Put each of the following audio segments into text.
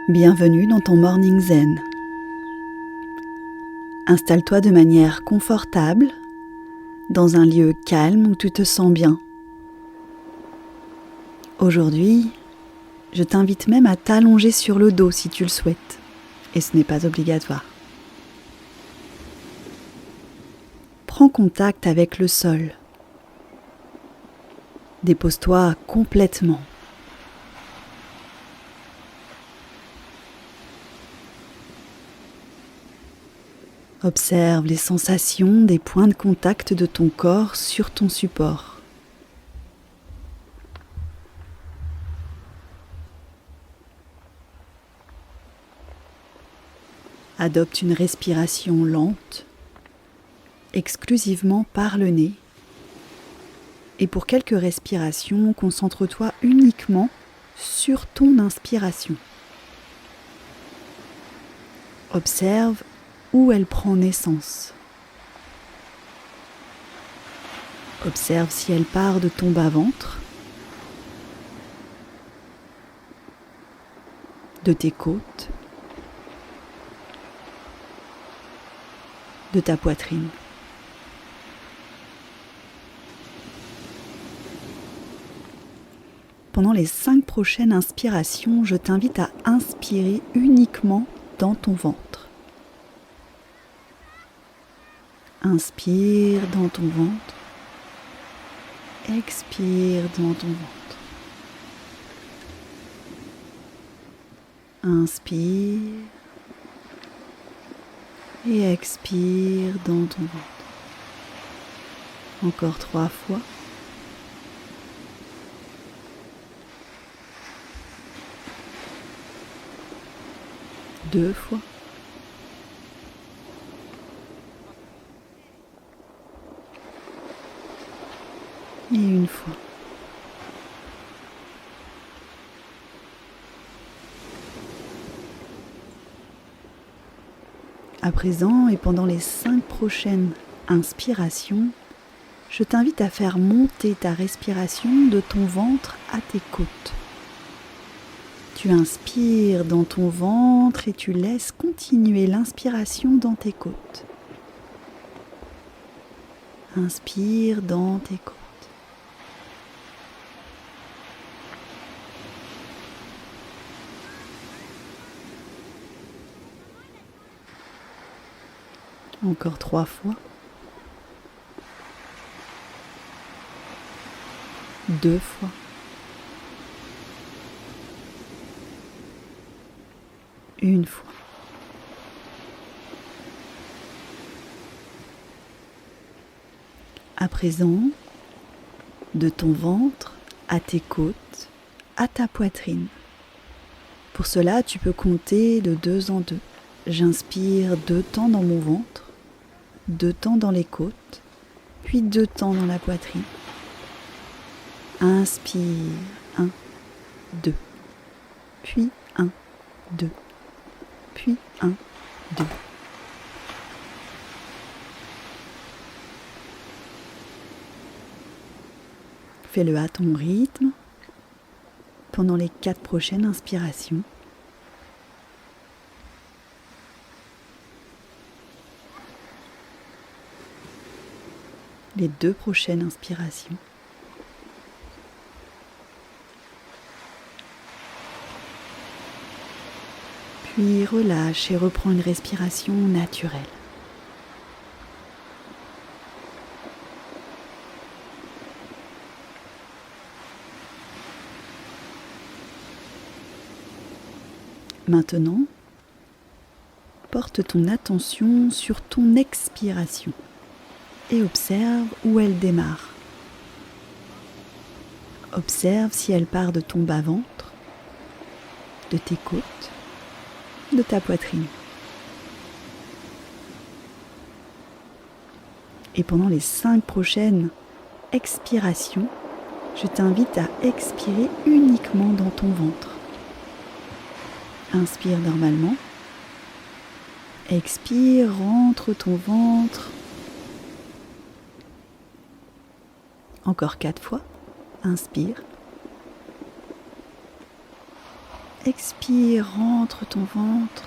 Bienvenue dans ton Morning Zen. Installe-toi de manière confortable, dans un lieu calme où tu te sens bien. Aujourd'hui, je t'invite même à t'allonger sur le dos si tu le souhaites, et ce n'est pas obligatoire. Prends contact avec le sol. Dépose-toi complètement. Observe les sensations des points de contact de ton corps sur ton support. Adopte une respiration lente, exclusivement par le nez. Et pour quelques respirations, concentre-toi uniquement sur ton inspiration. Observe où elle prend naissance. Observe si elle part de ton bas-ventre, de tes côtes, de ta poitrine. Pendant les 5 prochaines inspirations, je t'invite à inspirer uniquement dans ton ventre. Inspire dans ton ventre. Expire dans ton ventre. Inspire et expire dans ton ventre. Encore 3 fois. Deux fois. Et une fois. À présent et pendant les 5 prochaines inspirations, je t'invite à faire monter ta respiration de ton ventre à tes côtes. Tu inspires dans ton ventre et tu laisses continuer l'inspiration dans tes côtes. Inspire dans tes côtes. Encore 3 fois. 2 fois. Une fois. À présent, de ton ventre à tes côtes, à ta poitrine. Pour cela, tu peux compter de 2 en 2. J'inspire 2 temps dans mon ventre, 2 temps dans les côtes, puis 2 temps dans la poitrine. Inspire, 1, 2, puis 1, 2, puis 1, 2. Fais-le à ton rythme pendant les 4 prochaines inspirations. Les 2 prochaines inspirations. Puis relâche et reprends une respiration naturelle. Maintenant, porte ton attention sur ton expiration et observe où elle démarre. Observe si elle part de ton bas-ventre, de tes côtes, de ta poitrine. Et pendant les 5 prochaines expirations, je t'invite à expirer uniquement dans ton ventre. Inspire normalement. Expire, rentre ton ventre. Encore 4 fois. Inspire. Expire, rentre ton ventre.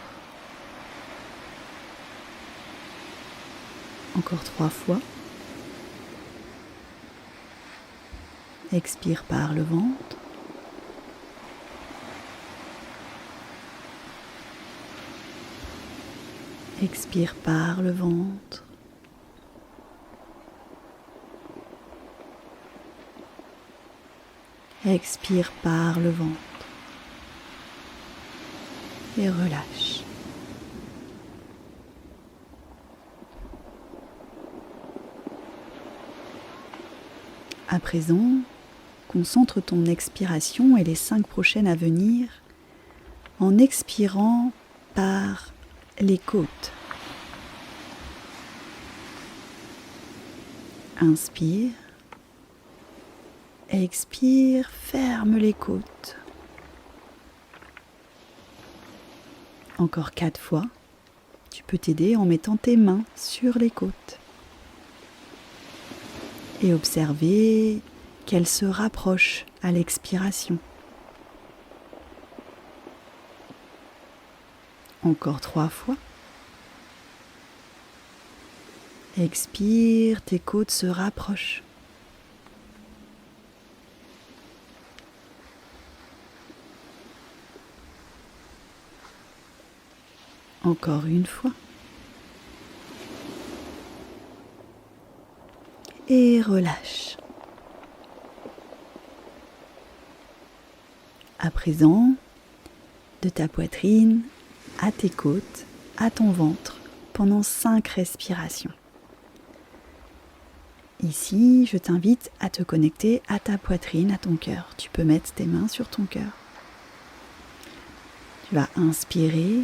Encore 3 fois. Expire par le ventre. Expire par le ventre. Expire par le ventre. Et relâche. À présent, concentre ton expiration et les 5 prochaines à venir en expirant par les côtes. Inspire. Expire, ferme les côtes. Encore 4 fois. Tu peux t'aider en mettant tes mains sur les côtes. Et observer qu'elles se rapprochent à l'expiration. Encore 3 fois. Expire, tes côtes se rapprochent. Encore une fois. Et relâche. À présent, de ta poitrine à tes côtes, à ton ventre, pendant 5 respirations. Ici, je t'invite à te connecter à ta poitrine, à ton cœur. Tu peux mettre tes mains sur ton cœur. Tu vas inspirer,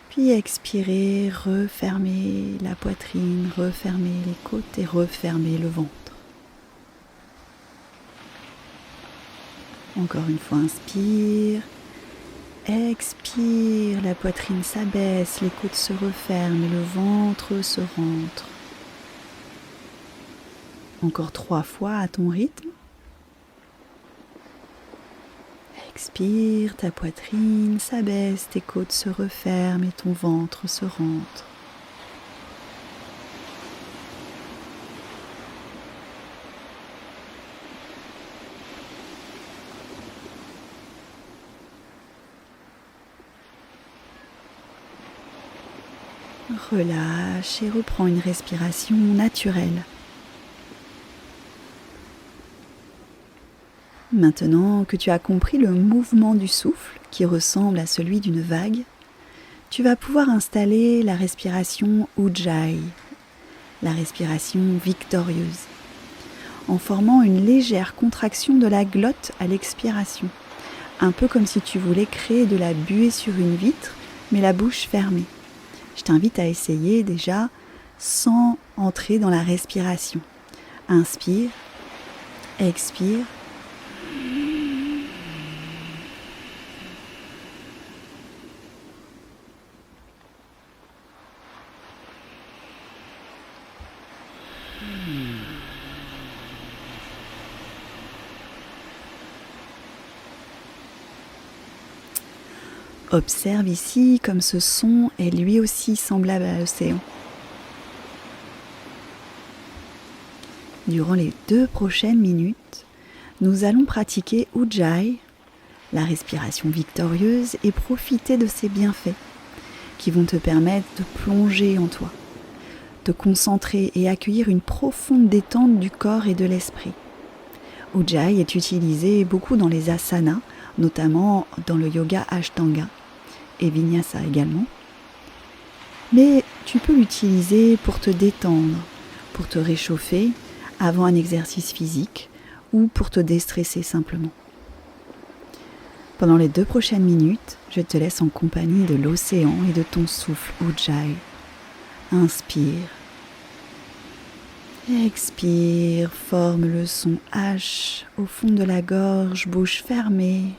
puis expirer, refermer la poitrine, refermer les côtes et refermer le ventre. Encore une fois, inspire, expire, la poitrine s'abaisse, les côtes se referment et le ventre se rentre. Encore 3 fois à ton rythme. Expire, ta poitrine s'abaisse, tes côtes se referment et ton ventre se rentre. Relâche et reprends une respiration naturelle. Maintenant que tu as compris le mouvement du souffle qui ressemble à celui d'une vague, tu vas pouvoir installer la respiration Ujjayi, la respiration victorieuse, en formant une légère contraction de la glotte à l'expiration, un peu comme si tu voulais créer de la buée sur une vitre, mais la bouche fermée. Je t'invite à essayer déjà sans entrer dans la respiration. Inspire, expire. Observe ici comme ce son est lui aussi semblable à l'océan. Durant les 2 prochaines minutes, nous allons pratiquer Ujjayi, la respiration victorieuse, et profiter de ses bienfaits qui vont te permettre de plonger en toi, te concentrer et accueillir une profonde détente du corps et de l'esprit. Ujjayi est utilisé beaucoup dans les asanas, notamment dans le yoga Ashtanga et Vinyasa également. Mais tu peux l'utiliser pour te détendre, pour te réchauffer avant un exercice physique ou pour te déstresser simplement. Pendant les 2 prochaines minutes, je te laisse en compagnie de l'océan et de ton souffle Ujjayi. Inspire. Expire, forme le son H au fond de la gorge, bouche fermée.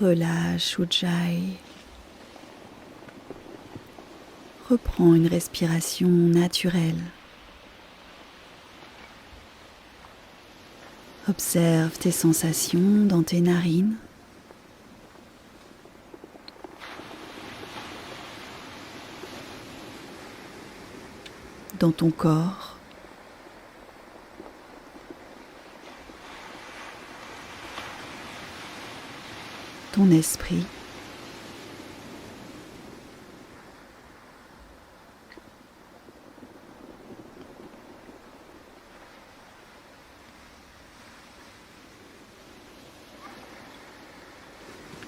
relâche Ujjayi. Reprends une respiration naturelle. Observe tes sensations dans tes narines. Dans ton corps. Ton esprit.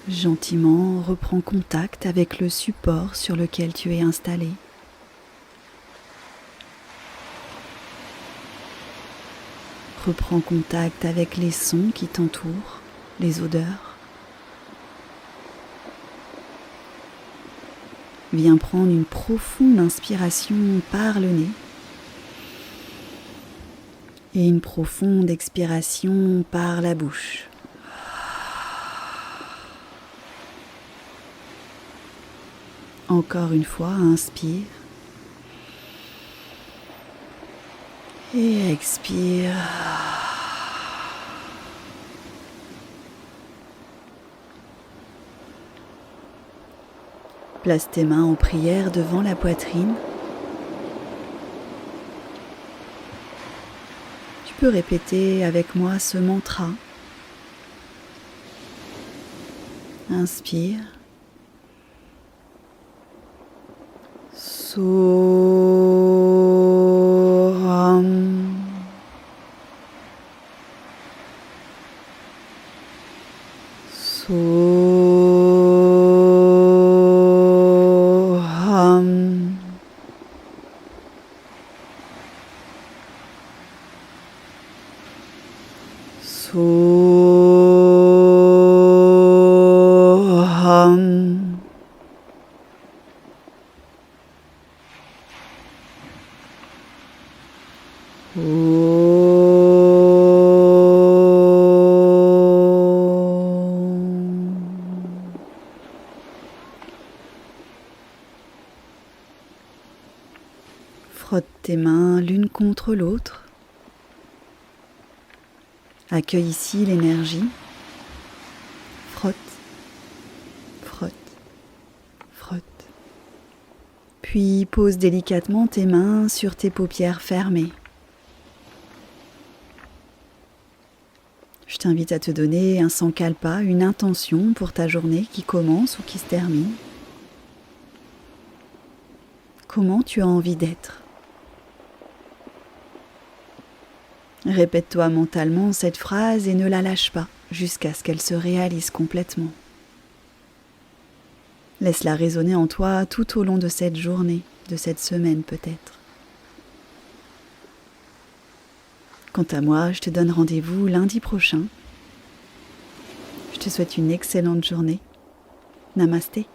Gentiment, reprends contact avec le support sur lequel tu es installé. Reprends contact avec les sons qui t'entourent, les odeurs. Viens prendre une profonde inspiration par le nez et une profonde expiration par la bouche. Encore une fois, inspire et expire. Place tes mains en prière devant la poitrine. Tu peux répéter avec moi ce mantra. Inspire. Soham. Soham. Soham. Frotte tes mains l'une contre l'autre. Accueille ici l'énergie. Frotte, frotte, frotte. Puis pose délicatement tes mains sur tes paupières fermées. Je t'invite à te donner un sankalpa, une intention pour ta journée qui commence ou qui se termine. Comment tu as envie d'être ? Répète-toi mentalement cette phrase et ne la lâche pas jusqu'à ce qu'elle se réalise complètement. Laisse-la résonner en toi tout au long de cette journée, de cette semaine peut-être. Quant à moi, je te donne rendez-vous lundi prochain. Je te souhaite une excellente journée. Namasté.